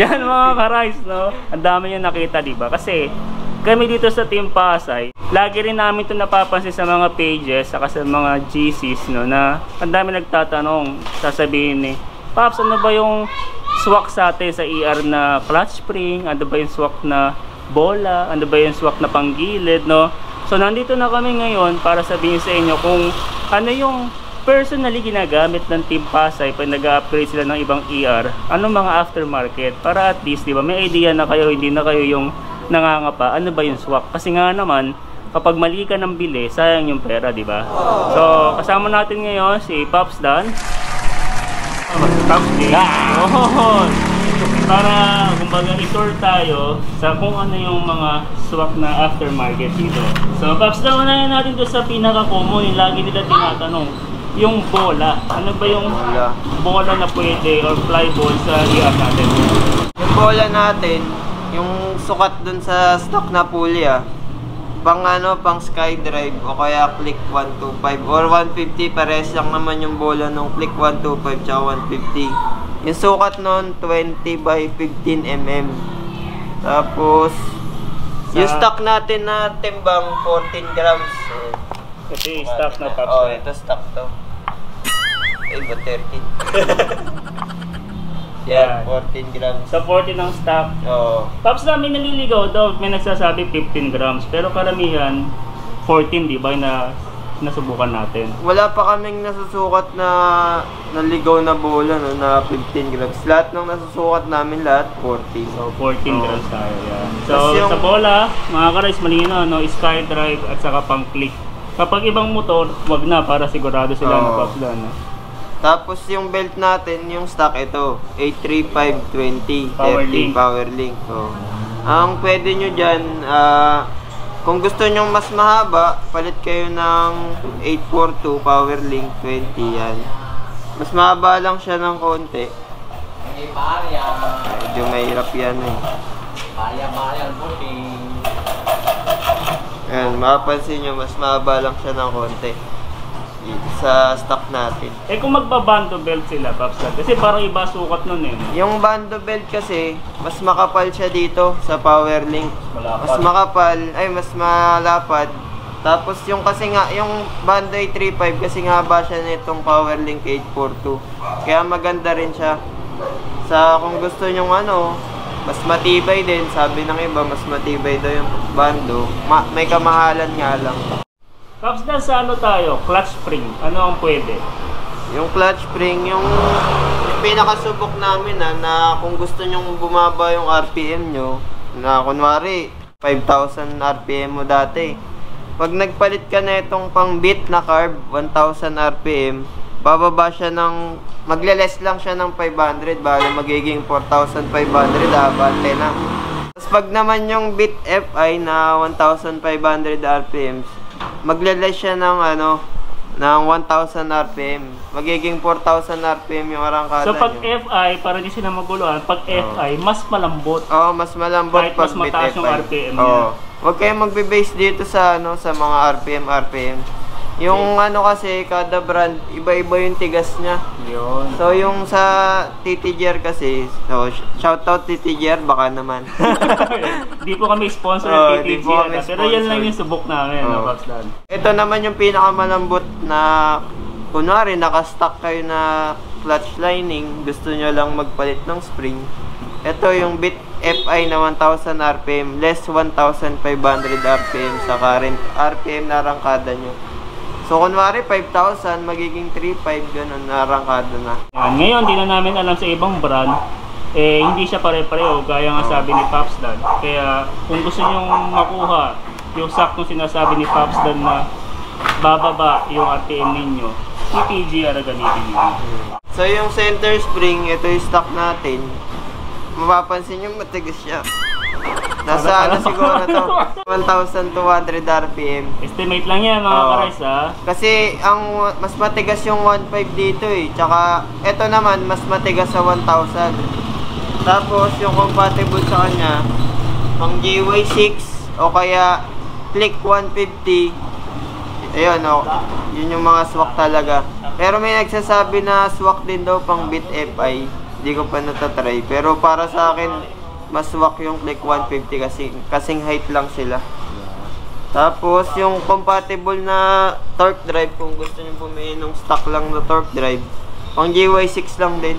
Yan mga ka-rice, no? Ang dami nyo nakita, diba? Kasi kami dito sa Team Pasay, lagi rin namin ito napapansin sa mga pages, saka sa mga GCs, no? Na ang dami nagtatanong, sasabihin ni, Paps, ano ba yung swak sa atin sa ER na clutch spring? Ano ba yung swak na bola? Ano ba yung swak na panggilid, no? So nandito na kami ngayon para sabihin sa inyo kung ano yung personally ginagamit ng Team Pasay pag nag-upgrade sila ng ibang ER, anong mga aftermarket, para at least, di ba, may idea na kayo, hindi na kayo yung nangangapa, ano ba yung swak? Kasi nga naman, kapag mali ka ng bili, sayang yung pera, di ba? So, kasama natin ngayon si Pops Dan. Pops Dan. Para, kumbaga, i-tour tayo sa kung ano yung mga swak na aftermarket dito. So, Pops Dan, unahin natin to sa pinaka-common, yung lagi nila tinatanong. Yung bola, ano ba yung bola na pwede or fly ball sa ER natin? Yung bola natin, yung sukat dun sa stock na pulley pang pang SkyDrive o kaya Click 125 or 150, pares lang naman yung bola nung Click 125 tsaka 150. Yung sukat nun 20 by 15 mm. Tapos yung stock natin na timbang 14 grams. Ito yung stock na Pops. Oh, ito stock to. Iba 13. Yan, 14 grams. Sa 14 ng stock. Oo. Pops na, may naliligaw daw. May nagsasabi 15 grams. Pero karamihan, 14, di ba? Na nasubukan natin. Wala pa kaming nasusukat na naligaw na bola, no, na 15 grams. Lahat ng nasusukat namin, lahat 14. So, 14 grams tayo. Yan. So, yung sa bola, mga ka-rice, malino, no? SkyDrive at saka pang Click. Kapag ibang motor, wag na para sigurado sila na Pops Dan. No? Tapos yung belt natin, yung stock ito, 83520 Power Link. So, ang pwede nyo dyan, kung gusto nyo mas mahaba, palit kayo ng 842 Power Link 20 yan. Mas mahaba lang siya ng konti. Medyo mahirap yan Ayan, mapapansin nyo, mas mahaba lang siya ng konti sa stock natin. Eh kung magbabando belt sila, Pops Dan, kasi parang iba sukat nun Yung bando belt kasi, mas makapal siya dito sa Power Link. Mas makapal, ay mas malapad. Tapos yung kasi nga, yung bando 835 kasi nga ba siya nitong Power Link 842. Kaya maganda rin siya. Sa kung gusto nyong mas matibay din, sabi ng iba, mas matibay daw yung bando. May kamahalan nga lang. Pops Dan, sa tayo? Clutch spring. Ano ang pwede? Yung clutch spring, yung pinakasubok namin na kung gusto nyong bumaba yung RPM nyo, na kunwari 5,000 RPM mo dati. Pag nagpalit ka na itong pang beat na carb, 1,000 RPM, bababa siya ng, magle-less lang siya ng 500, bali magiging 4,500, abante na. Tapos pag naman yung Beat FI na 1,500 RPMs, magle-less siya ng ng 1,000 RPM. Magiging 4,000 RPM yung arangkada nyo. So pag FI, para di sila maguluhan, pag FI, mas malambot. Oo, mas malambot kahit pag mas mataas yung RPM niya. Huwag kayong magbe-base dito sa sa mga RPM. Yung kasi, kada brand, iba-iba yung tigas niya. Yun. So, yung sa TTGR kasi, so, shoutout TTGR, baka naman. Di po kami sponsor ng TTGR, pero yan lang yung subok namin, Pops Dan. Ito naman yung pinakamalambot na, kunwari, nakastock kayo na clutch lining, gusto nyo lang magpalit ng spring. Ito yung Beat FI na 1,000 RPM, less 1,500 RPM sa current RPM na arangkada nyo. So, kunwari 5,000, magiging 3,500, ganun, narangkado na. Yan. Ngayon, di na namin alam sa ibang brand, hindi siya pare-pareho, gaya nga sabi ni Pops Dan. Kaya, kung gusto nyo makuha yung saktong sinasabi ni Pops Dan na bababa yung RPM ninyo, TTGR gamitin nyo. So, yung center spring, ito yung stock natin. Mapapansin nyo, matigas siya. Nasa siguro to 1,200 RPM. Estimate lang yan mga ka-rice Kasi ang mas matigas yung 1.5 dito Tsaka ito naman mas matigas sa 1,000. Tapos yung compatible sa kanya pang GY6 o kaya Click 150. Ayun yun yung mga swak talaga. Pero may nagsasabi na swak din daw pang Beat FI. di ko pa natatry. Pero para sa akin, mas swak yung Click 150 kasi kasing height lang sila. Tapos yung compatible na torque drive, kung gusto niyo bumili ng stock lang na torque drive, pang GY6 lang din.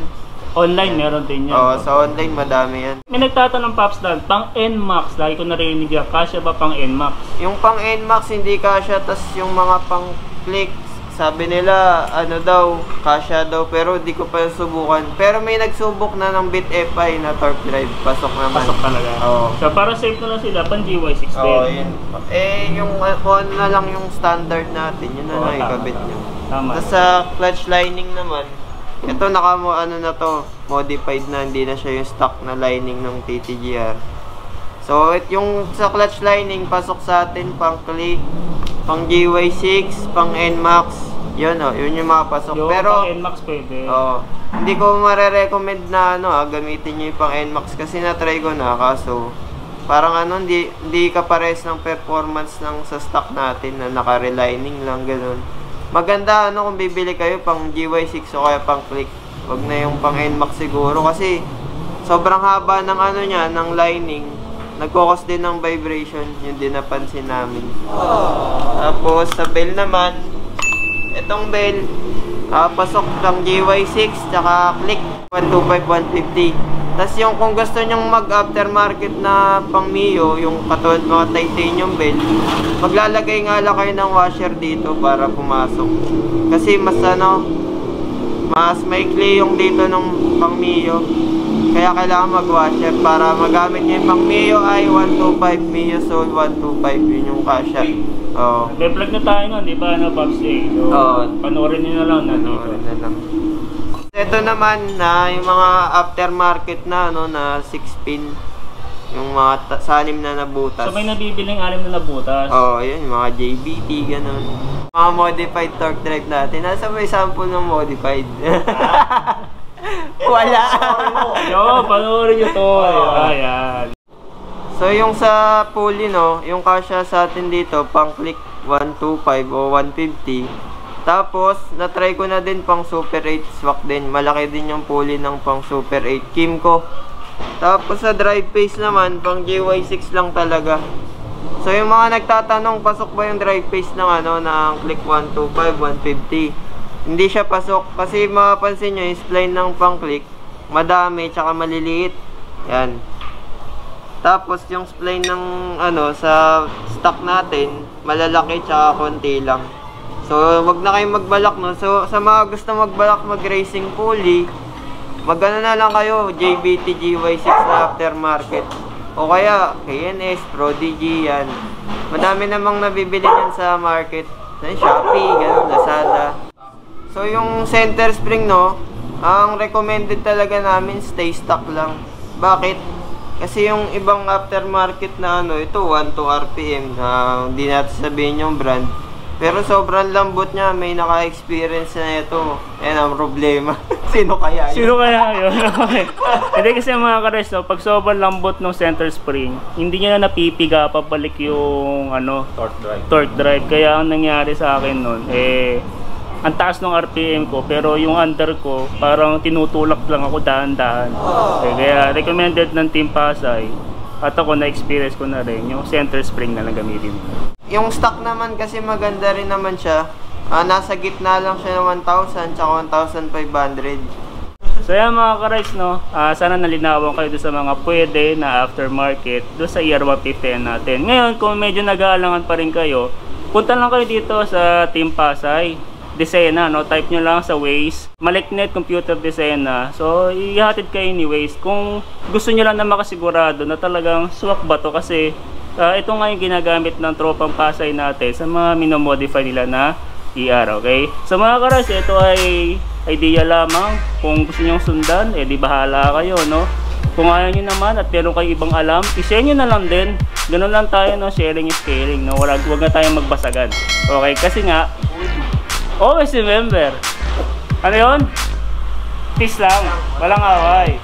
Online meron din yan. Oo, sa online madami yan. May nagtatanong Pops Dan, pang NMAX, lagi ko narinig yan, kasya ba pang NMAX? Yung pang NMAX hindi kasya, tas yung mga pang click, sabi nila ano daw, kasya daw, pero di ko pa subukan. Pero may nagsubok na ng Bit FI na torque drive, pasok naman. Pasok talaga. Oo. So para safe na lang sila, pang GY6 din. Oo, yun. Yung kung ano na lang yung standard natin, yun na lang ikabit nyo. Tama. Tapos sa clutch lining naman, ito ano na to, modified na, hindi na siya yung stock na lining ng TTGR. So yung sa clutch lining, pasok sa atin pang click, pang GY6, pang NMAX, yun yun yung mga pasok. Yung pero pang NMAX pwede. hindi ko marerecommend na gamitin nyo yung pang NMAX kasi na-try ko na, kaso parang hindi ka pares ng performance ng sa stock natin na naka-relining lang, ganun. Maganda kung bibili kayo pang GY6 o kaya pang click. Wag na yung pang NMAX siguro kasi sobrang haba ng niya, ng lining. Nagkukos din ng vibration, yun din napansin namin. Tapos sa bell naman, itong bell, pasok ng GY6 tsaka click 125, 150. Tapos yung kung gusto nyong mag-aftermarket na pang Mio, yung katulad mga titanium bell, maglalagay nga lang kayo ng washer dito para pumasok. Kasi mas maikli yung dito ng pang Mio. Kaya kailangan mag-washer para magamit nyo yung pang Mio ay 125, Mio Soul 125, yun yung kasya. May plug na tayo nun, di ba, Pops A? So, panoorin nyo na lang nandito. Ito naman na yung mga aftermarket na na 6-pin, yung mga sanim na nabutas. So may nabibiling 6 na nabutas? Yun, yung mga JBT, ganun. Mga modified torque drive natin. Nasa may sample ng modified. Wala. Yo, panoorin nyo to. Ayan. So yung sa pulley yung kasya sa atin dito pang click 125 o 150. Tapos na-try ko na din pang Super 8 swak din. Malaki din yung pulley ng pang Super 8 Kimco. Tapos sa drive phase naman pang GY6 lang talaga. So yung mga nagtatanong pasok ba yung drive phase ng ng click 125, 150. Hindi siya pasok kasi mapapansin nyo yung spline ng pang click madami tsaka maliliit. Yan. Tapos yung spline ng sa stock natin malalaki tsaka konti lang. So wag na kayong magbalak So sa mga gusto magbalak mag-racing pulley, na lang kayo JBT GY6 na aftermarket. O kaya KNS, Prodigy yan. Madami namang nabibili yan sa market. Sa Shopee, ganun, Lazada. So yung center spring ang recommended talaga namin stay stock lang. Bakit? Kasi yung ibang aftermarket na ito 1 to RPM, hindi natin sabihin yung brand. Pero sobrang lambot niya, may naka-experience na ito. Yan ang problema. Sino kaya yun? Sino kaya yun? Hindi kasi mga kares, pag sobrang lambot ng center spring, hindi niya na napipiga pabalik yung torque drive. Kaya ang nangyari sa akin nun, ang taas ng RPM ko, pero yung under ko, parang tinutulak lang ako dahan-dahan. Kaya recommended ng Team Pasay, at ako na-experience ko na rin, yung center spring na lang gamitin. Yung stock naman kasi maganda rin naman siya. Nasa gitna lang siya ng 1,000 tsaka 1,500. So yan mga ka-rides sana nalinawan kayo doon sa mga pwede na aftermarket doon sa ER150 natin. Ngayon kung medyo nag-aalangan pa rin kayo, punta lang kayo dito sa Team Pasay. Desena, type nyo lang sa Waze, Maliknet Computer Desena. So ihatid kayo ni Waze kung gusto nyo lang na makasigurado na talagang swak ba to, kasi ito nga yung ginagamit ng tropang Pasay natin sa mga minomodify nila na ER, okay? So mga karas, ito ay idea lamang. Kung gusto nyo sundan, di bahala kayo, Kung ayaw nyo naman at meron kayo ibang alam, i-share nyo na lang din. Ganun lang tayo, sharing is caring, Wag na tayong magbasagan, okay? Kasi nga, always remember, ano yun? Peace lang, walang away.